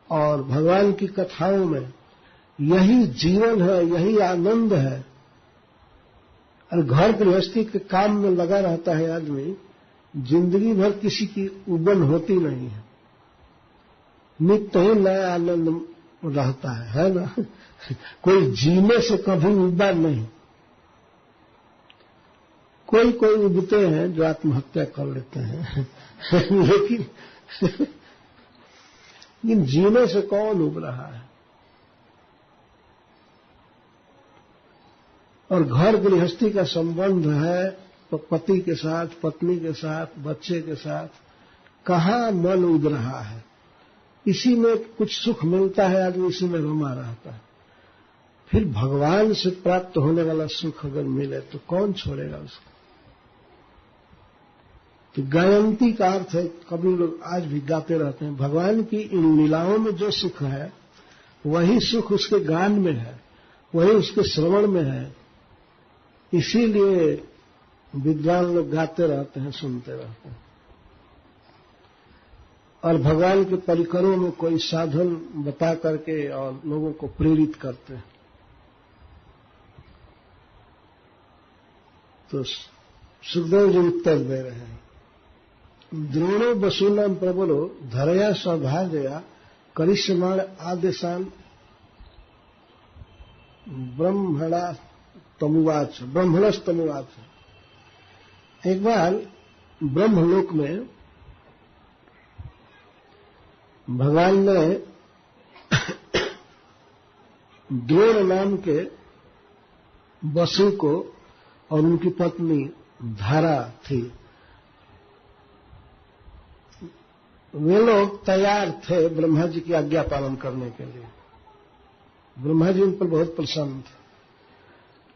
और भगवान की कथाओं में यही जीवन है, यही आनंद है। और घर गृहस्थी के काम में लगा रहता है आदमी, जिंदगी भर किसी की उबन होती नहीं है, नित्य ही नया आनंद रहता है ना। कोई जीने से कभी उबा नहीं। कोई उबते हैं जो आत्महत्या कर लेते हैं लेकिन जीने से कौन उब रहा है? और घर गृहस्थी का संबंध है तो पति के साथ, पत्नी के साथ, बच्चे के साथ, कहाँ मन उब रहा है? इसी में कुछ सुख मिलता है, आदमी इसी में रमा रहता है। फिर भगवान से प्राप्त होने वाला सुख अगर मिले तो कौन छोड़ेगा उसको? तो गायंती का अर्थ है, कभी लोग आज भी गाते रहते हैं, भगवान की इन लीलाओं में जो सुख है वही सुख उसके गान में है, वही उसके श्रवण में है। इसीलिए विद्वान लोग गाते रहते हैं, सुनते रहते हैं। और भगवान के परिकरों में कोई साधन बता करके और लोगों को प्रेरित करते हैं। तो सुखदेव जी उत्तर दे रहे हैं, द्रोणो वसूनाम प्रबलो धरया सौभाग्या करिष्यमाण आदेशान ब्रह्मणस्तमुवाच। एक बार ब्रह्मलोक में भगवान ने द्रोण नाम के वसु को और उनकी पत्नी धारा थी, वे लोग तैयार थे ब्रह्मा जी की आज्ञा पालन करने के लिए। ब्रह्मा जी उन पर बहुत प्रसन्न थे।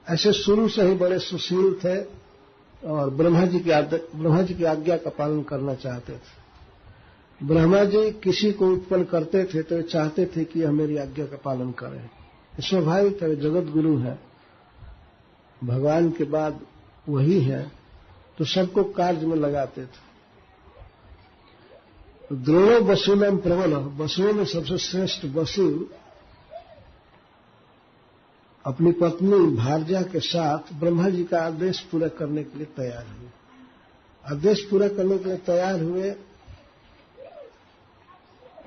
ऐसे शुरू से ही बड़े सुशील थे और ब्रह्मा जी की आज्ञा का पालन करना चाहते थे। ब्रह्मा जी किसी को उत्पन्न करते थे तो वे चाहते थे कि यह मेरी आज्ञा का पालन करें। स्वाभाविक है, जगत गुरु है, भगवान के बाद वही है, तो सबको कार्य में लगाते थे। द्रोणो वसुनाम प्रबल, वसुओं में सबसे श्रेष्ठ वसु अपनी पत्नी भारजा के साथ ब्रह्मा जी का आदेश पूरा करने के लिए तैयार हुए। आदेश पूरा करने के लिए तैयार हुए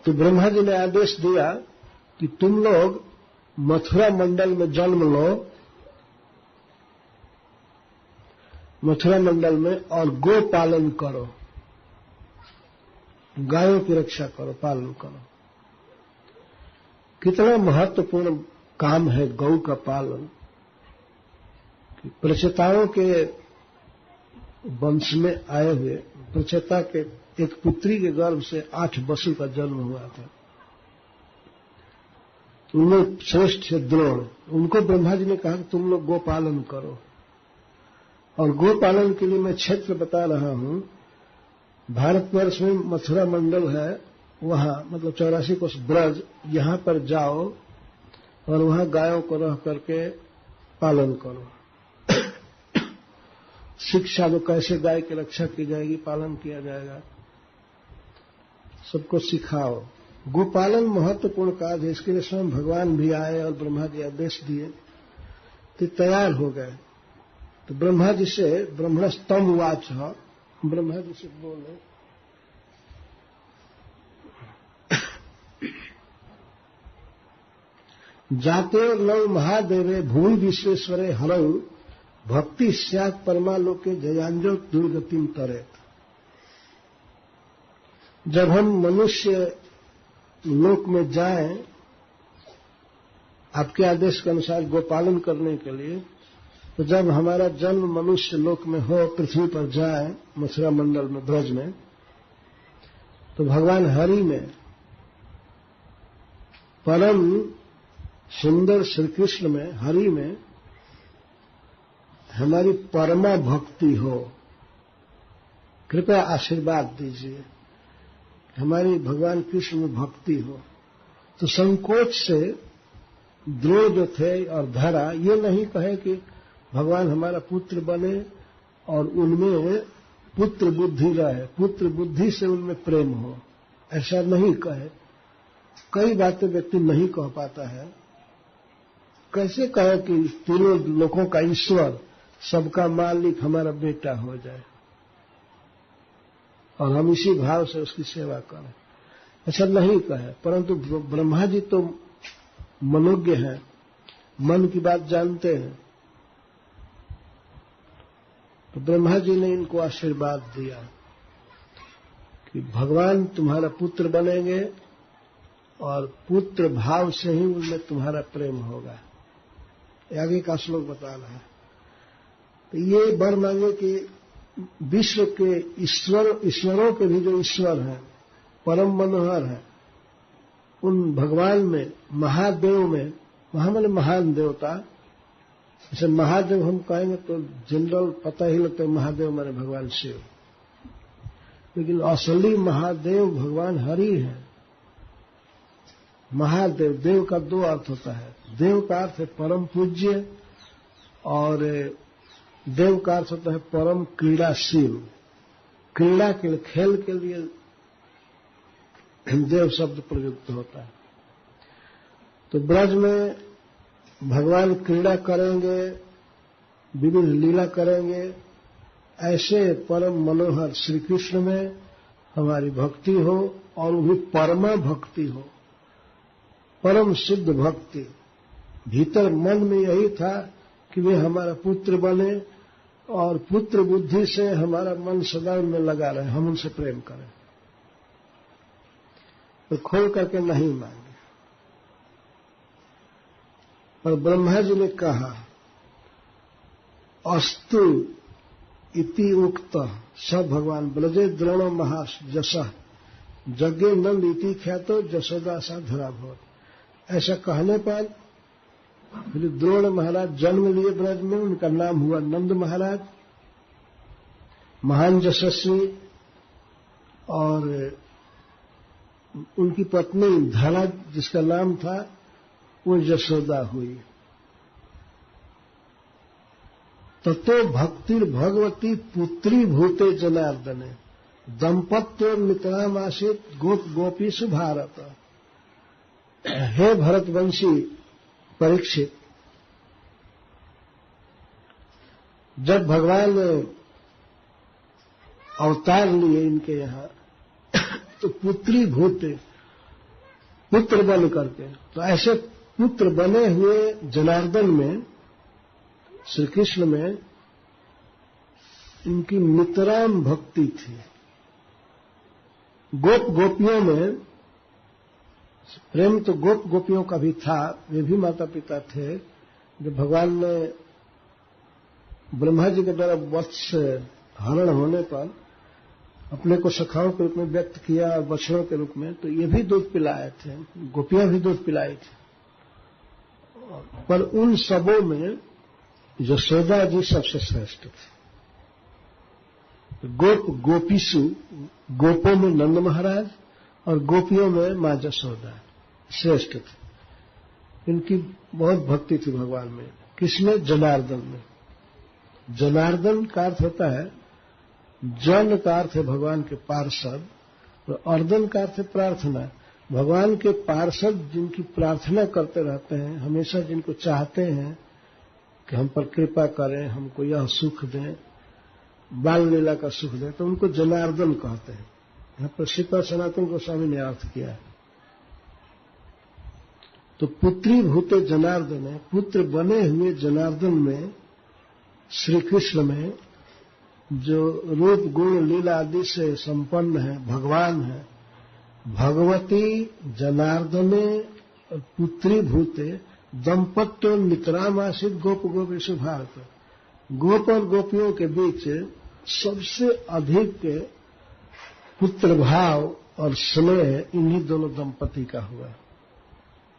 तो ब्रह्मा जी ने आदेश दिया कि तुम लोग मथुरा मंडल में जन्म लो, मथुरा मंडल में, और गो पालन करो, गायों की रक्षा करो, पालन करो। कितना महत्वपूर्ण काम है गौ का पालन। प्रचेताओं के वंश में आए हुए प्रचेता के एक पुत्री के गर्भ से 8 वसु का जन्म हुआ था। उनमें श्रेष्ठ थे द्रोण। उनको ब्रह्मा जी ने कहा कि तुम लोग गो पालन करो। और गो पालन के लिए मैं क्षेत्र बता रहा हूं। भारतवर्ष में मथुरा मंडल है, वहां मतलब 84 कोस ब्रज, यहां पर जाओ और वहां गायों को रह करके पालन करो। शिक्षा दो, कैसे गाय की रक्षा की जाएगी, पालन किया जाएगा, सबको सिखाओ। गोपालन महत्वपूर्ण कार्य है। इसके लिए स्वयं भगवान भी आए और ब्रह्मा जी आदेश दिए तो तैयार हो गए। तो ब्रह्मा जी से ब्रह्मणस्तम वाच, ब्रह्मा जी से बोले, जाते नव महादेवे भूमि विश्वेश्वरे हरऊ भक्ति स्यात् परमालोके जयांजो दुर्गतिम तरेत। जब हम मनुष्य लोक में जाएं आपके आदेश के अनुसार गोपालन करने के लिए, तो जब हमारा जन्म मनुष्य लोक में हो, पृथ्वी पर जाए मथुरा मंडल में, ब्रज में, तो भगवान हरि में, परम सुंदर श्री कृष्ण में, हरि में हमारी परमा भक्ति हो। कृपया आशीर्वाद दीजिए हमारी भगवान कृष्ण में भक्ति हो। तो संकोच से द्रोण जो थे और धरा ये नहीं कहे कि भगवान हमारा पुत्र बने और उनमें पुत्र बुद्धि रहे, पुत्र बुद्धि से उनमें प्रेम हो, ऐसा नहीं कहे। कई बातें व्यक्ति नहीं कह पाता है। कैसे कहे कि तीनों लोगों का ईश्वर, सबका मालिक हमारा बेटा हो जाए और हम इसी भाव से उसकी सेवा करें, ऐसा नहीं कहे। परंतु ब्रह्मा जी तो मनोज्ञ हैं, मन की बात जानते हैं। तो ब्रह्मा जी ने इनको आशीर्वाद दिया कि भगवान तुम्हारा पुत्र बनेंगे और पुत्र भाव से ही उनमें तुम्हारा प्रेम होगा। आगे का श्लोक बता रहा है। तो ये वर मांगे कि विश्व के ईश्वरों के भी जो ईश्वर हैं, परम मनोहर हैं, उन भगवान में, महादेव में, महान महान देवता, जैसे महादेव हम कहेंगे तो जनरल पता ही लगता है महादेव माने भगवान शिव, लेकिन असली महादेव भगवान हरि है। महादेव, देव का 2 अर्थ होता है। देव का अर्थ है परम पूज्य और देव का अर्थ होता है परम क्रीड़ाशील। क्रीड़ा के लिए, खेल के लिए देव शब्द प्रयुक्त होता है। तो ब्रज में भगवान क्रीड़ा करेंगे, विविध लीला करेंगे। ऐसे परम मनोहर श्री कृष्ण में हमारी भक्ति हो और वो भी परमा भक्ति हो, परम शुद्ध भक्ति। भीतर मन में यही था कि वे हमारा पुत्र बने और पुत्र बुद्धि से हमारा मन सदा उनमें लगा रहे, हम उनसे प्रेम करें। तो खोल करके नहीं मांगे। और ब्रह्मा जी ने कहा, अस्तु इति उक्त सब भगवान ब्रजे द्रोण महाजसः जज्ञे नंद इति ख्यातो जशोदा सा धराभोर। ऐसा कहने पर फिर द्रोण महाराज जन्म लिए ब्रज में। उनका नाम हुआ नंद महाराज, महान यशस्वी। और उनकी पत्नी धरा जिसका नाम था वो यशोदा हुई। ततो भक्तिर भगवती पुत्री भूते जनार्दने दंपत्य मित्रामासित गोप गोपीषु भारत। हे भरतवंशी परीक्षित, जब भगवान अवतार लिए इनके यहाँ तो पुत्री भूते, पुत्र बन करके, तो ऐसे पुत्र बने हुए जनार्दन में, श्री कृष्ण में इनकी नितराम भक्ति थी। गोप गोपियों में प्रेम तो गोप गोपियों का भी था, वे भी माता पिता थे। जो भगवान ने ब्रह्मा जी के द्वारा वत्स हरण होने पर अपने को सखाओं के रूप में व्यक्त किया और बछड़ों के रूप में, तो ये भी दूध पिलाए थे, गोपियां भी दूध पिलाई थी। पर उन सबों में यशोदा जी सबसे श्रेष्ठ थे। गोप गोपीसु, गोपों में नंद महाराज और गोपियों में मां यशोदा श्रेष्ठ थे। इनकी बहुत भक्ति थी भगवान में। किसमें? जनार्दन में। जनार्दन का अर्थ होता है, जन का अर्थ है भगवान के पार्षद, और अर्दन का अर्थ है प्रार्थना। भगवान के पार्षद जिनकी प्रार्थना करते रहते हैं, हमेशा जिनको चाहते हैं कि हम पर कृपा करें, हमको यह सुख दें, बाल लीला का सुख दें, तो उनको जनार्दन कहते हैं। यहां पर श्रीपाद सनातन गोस्वामी ने अर्थ किया है। तो पुत्री भूते जनार्दन है, पुत्र बने हुए जनार्दन में, श्री कृष्ण में जो रूप गुण लीला आदि से संपन्न है, भगवान है। भगवती जनार्दने पुत्री भूते दंपत्यो नितराम आसित गोप गोपीषु भारत। गोप और गोपियों के बीच सबसे अधिक पुत्र भाव और स्नेह इन्हीं दोनों दंपति का हुआ,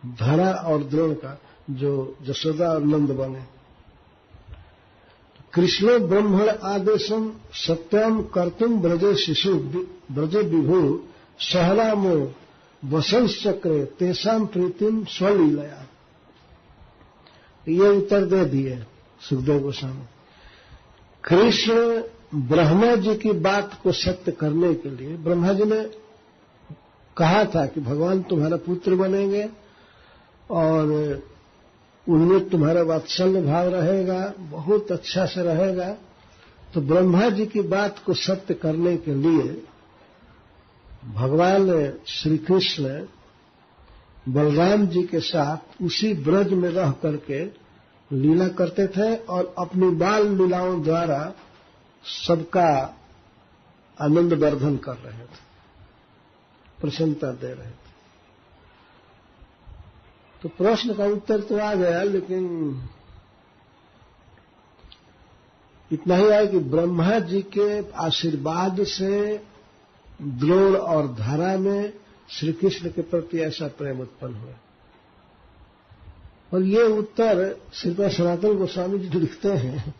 धरा और द्रोण का, जो यशोदा और नंद बने। कृष्ण ब्रह्मण आदेशम सत्यम कर्तुम ब्रजे शिशु ब्रजे विभु सहरामो वसंस चक्रे तेषाम प्रीतिम स्वलीलया। ये उत्तर दे दिए सुखदेव गोस्वामी। कृष्ण ब्रह्मा जी की बात को सत्य करने के लिए, ब्रह्मा जी ने कहा था कि भगवान तुम्हारा पुत्र बनेंगे और उनमें तुम्हारा वात्सल्य भाव रहेगा, बहुत अच्छा से रहेगा। तो ब्रह्मा जी की बात को सत्य करने के लिए भगवान श्री कृष्ण बलराम जी के साथ उसी ब्रज में रह करके लीला करते थे और अपनी बाल लीलाओं द्वारा सबका आनंद वर्धन कर रहे थे, प्रसन्नता दे रहे थे। तो प्रश्न का उत्तर तो आ गया, लेकिन इतना ही है कि ब्रह्मा जी के आशीर्वाद से द्रोण और धरा में श्री कृष्ण के प्रति ऐसा प्रेम उत्पन्न हुआ। और ये उत्तर श्रीपाद सनातन गोस्वामी जी लिखते हैं,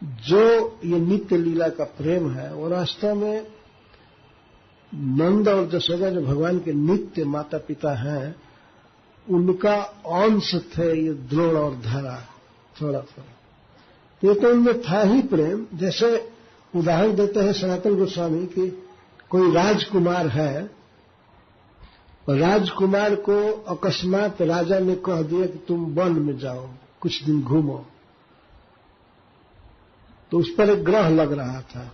जो ये नित्य लीला का प्रेम है वो वास्तव में नंद और यशोदा जो भगवान के नित्य माता पिता हैं, उनका अंश थे ये द्रोण और धरा थोड़ा थोड़ा। ये तो उनमें था ही प्रेम। जैसे उदाहरण देते हैं सनातन गोस्वामी कि कोई राजकुमार है, राजकुमार को अकस्मात राजा ने कह दिया कि तुम वन में जाओ, कुछ दिन घूमो। तो उस पर एक ग्रह लग रहा था,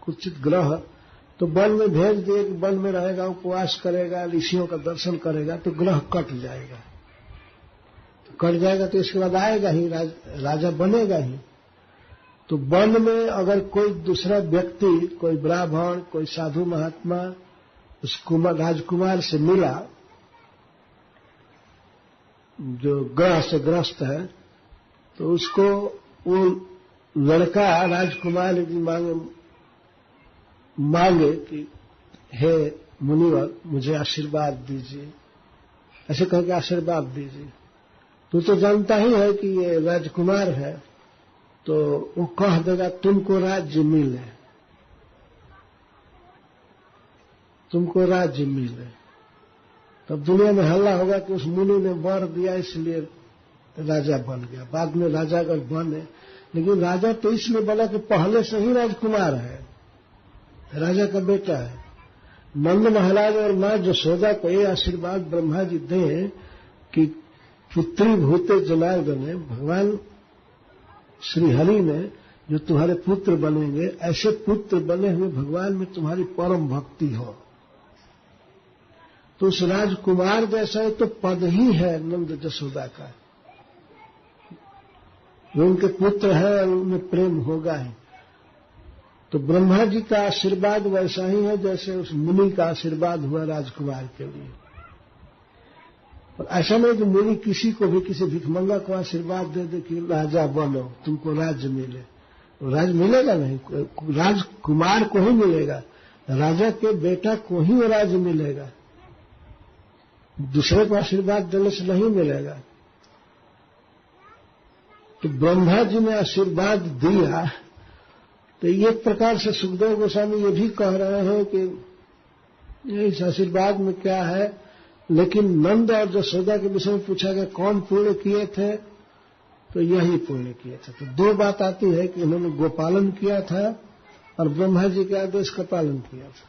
कुछ ग्रह, तो वन में भेज दिए कि वन में रहेगा, उपवास करेगा, ऋषियों का दर्शन करेगा, तो ग्रह कट जाएगा। तो कट जाएगा तो इसके बाद आएगा ही, राजा बनेगा ही। तो वन में अगर कोई दूसरा व्यक्ति, कोई ब्राह्मण, कोई साधु महात्मा उस राजकुमार से मिला जो ग्रह से ग्रस्त है, तो उसको वो लड़का राजकुमार मांगे कि हे मुनिवर मुझे आशीर्वाद दीजिए, ऐसे कह के आशीर्वाद दीजिए। तो जानता ही है कि ये राजकुमार है, तो वो कह देगा तुमको राज्य मिले, तुमको राज्य मिले। तब दुनिया में हल्ला होगा कि उस मुनि ने वर दिया इसलिए राजा बन गया। बाद में राजा अगर बने, लेकिन राजा तो इसलिए बना कि पहले से ही राजकुमार है, राजा का बेटा है। नंद महाराज और मां यशोदा को ये आशीर्वाद ब्रह्मा जी दें कि पुत्री भूते जनार्दन, भगवान श्रीहरि ने जो तुम्हारे पुत्र बनेंगे, ऐसे पुत्र बने हुए भगवान में तुम्हारी परम भक्ति हो। तो उस राजकुमार जैसा तो पद ही है नंद जसोदा का, जो उनके पुत्र है और उनमें प्रेम होगा ही। तो ब्रह्मा जी का आशीर्वाद वैसा ही है जैसे उस मुनि का आशीर्वाद हुआ राजकुमार के लिए। और ऐसा नहीं कि मुनि किसी को भी, किसी भिखमंगा को आशीर्वाद दे दे कि राजा बनो, तुमको राज्य मिले। राज्य मिलेगा नहीं, राजकुमार को ही मिलेगा, राजा के बेटा को ही वो राज्य मिलेगा, दूसरे को आशीर्वाद देने से नहीं मिलेगा। तो ब्रह्मा जी ने आशीर्वाद दिया, तो एक प्रकार से सुखदेव गोस्वामी ये भी कह रहे हैं कि इस आशीर्वाद में क्या है। लेकिन नंद और जसोदा के विषय में पूछा गया कौन पुण्य किए थे, तो यही पुण्य किए थे। तो दो बात आती है कि उन्होंने गोपालन किया था और ब्रह्मा जी के आदेश का पालन किया था।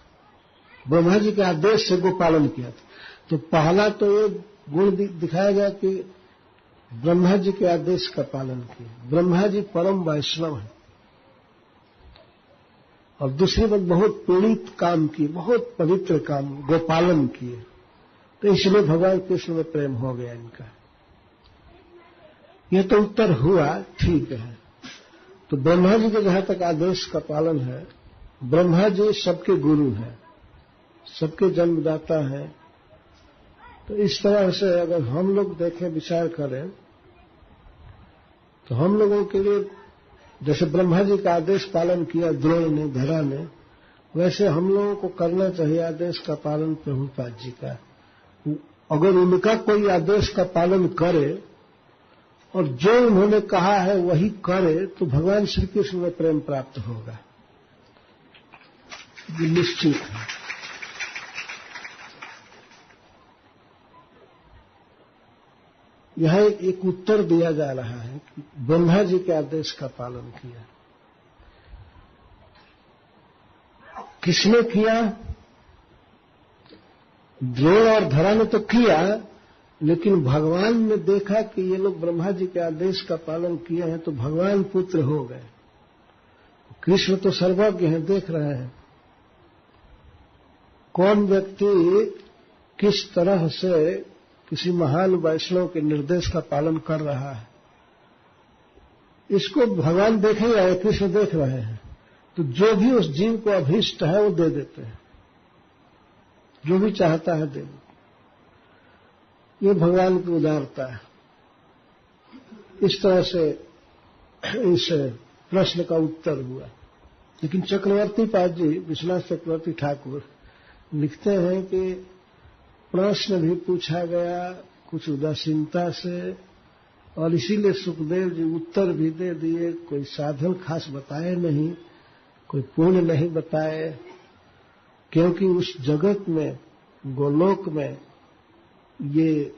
ब्रह्मा जी के आदेश से गोपालन किया था। तो पहला तो ये गुण दिखाया गया कि ब्रह्मा जी के आदेश का पालन किया। ब्रह्मा जी परम वैष्णव है। और दूसरी बात, बहुत पीड़ित काम की, बहुत पवित्र काम, गोपालन किए। तो इसलिए भगवान कृष्ण में प्रेम हो गया इनका। ये तो उत्तर हुआ, ठीक है। तो ब्रह्मा जी के जहां तक आदेश का पालन है, ब्रह्मा जी सबके गुरु हैं, सबके जन्मदाता हैं। तो इस तरह से अगर हम लोग देखें, विचार करें, तो हम लोगों के लिए जैसे ब्रह्मा जी का आदेश पालन किया द्रोण ने, धरा ने, वैसे हम लोगों को करना चाहिए आदेश का पालन प्रभुपाद जी का। अगर उनका कोई आदेश का पालन करे और जो उन्होंने कहा है वही करे, तो भगवान श्री कृष्ण में प्रेम प्राप्त होगा, ये निश्चित है। यहां एक उत्तर दिया जा रहा है कि ब्रह्मा जी के आदेश का पालन किया। किसने किया? द्रोण और धरा ने तो किया, लेकिन भगवान ने देखा कि ये लोग ब्रह्मा जी के आदेश का पालन किए हैं, तो भगवान पुत्र हो गए। कृष्ण तो सर्वज्ञ हैं, देख रहे हैं कौन व्यक्ति किस तरह से किसी महान वैष्णव के निर्देश का पालन कर रहा है। इसको भगवान देख ही रहे, कृष्ण देख रहे हैं। तो जो भी उस जीव को अभीष्ट है वो दे देते हैं, जो भी चाहता है दे देते। ये भगवान की उदारता है। इस तरह से इस प्रश्न का उत्तर हुआ। लेकिन चक्रवर्ती पाद जी, विश्वनाथ चक्रवर्ती ठाकुर लिखते हैं कि प्रश्न भी पूछा गया कुछ उदासीनता से, और इसीलिए सुखदेव जी उत्तर भी दे दिए। कोई साधन खास बताए नहीं, कोई पुण्य नहीं बताए, क्योंकि उस जगत में, गोलोक में, ये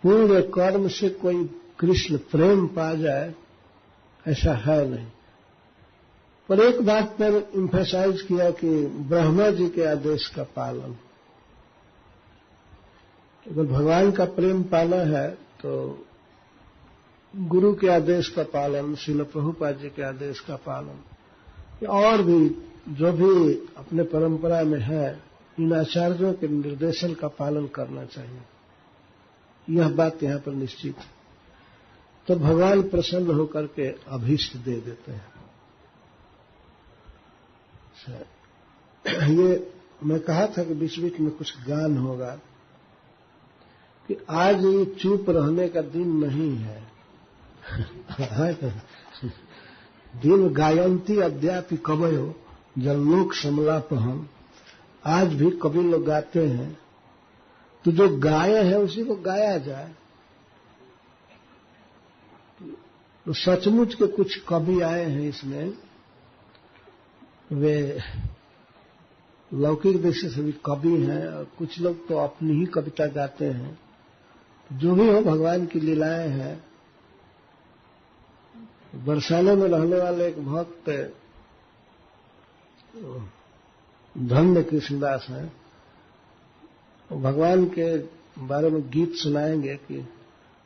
पुण्य कर्म से कोई कृष्ण प्रेम पा जाए ऐसा है नहीं। पर एक बात पर एम्फेसाइज किया कि ब्रह्मा जी के आदेश का पालन। अगर भगवान का प्रेम पाना है तो गुरु के आदेश का पालन, श्रील प्रभुपाद जी के आदेश का पालन, और भी जो भी अपने परंपरा में है, इन आचार्यों के निर्देशन का पालन करना चाहिए। यह बात यहाँ पर निश्चित है। तो भगवान प्रसन्न होकर के अभीष्ट दे देते हैं। ये मैं कहा था कि बीच बीच में कुछ गान होगा, कि आज ये चुप रहने का दिन नहीं है। दिन गायंती अद्यापि कवयो जल्लोक समलापहम। आज भी कवि लोग गाते हैं, तो जो गाये है उसी को गाया जाए। तो सचमुच के कुछ कवि आए हैं इसमें, वे लौकिक दृष्टि से भी कवि हैं, और कुछ लोग तो अपनी ही कविता गाते हैं। जो भी हो, भगवान की लीलाएं हैं। बरसाने में रहने वाले एक भक्त धन्य कृष्णदास हैं, भगवान के बारे में गीत सुनाएंगे कि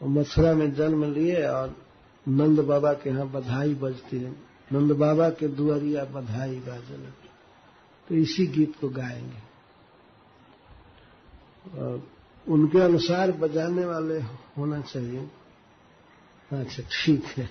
वो मथुरा में जन्म लिए और नंद बाबा के यहाँ बधाई बजती है, नंद बाबा के दुआरिया बधाई बाजल, तो इसी गीत को गाएंगे। और उनके अनुसार बजाने वाले होना चाहिए। अच्छा, ठीक है।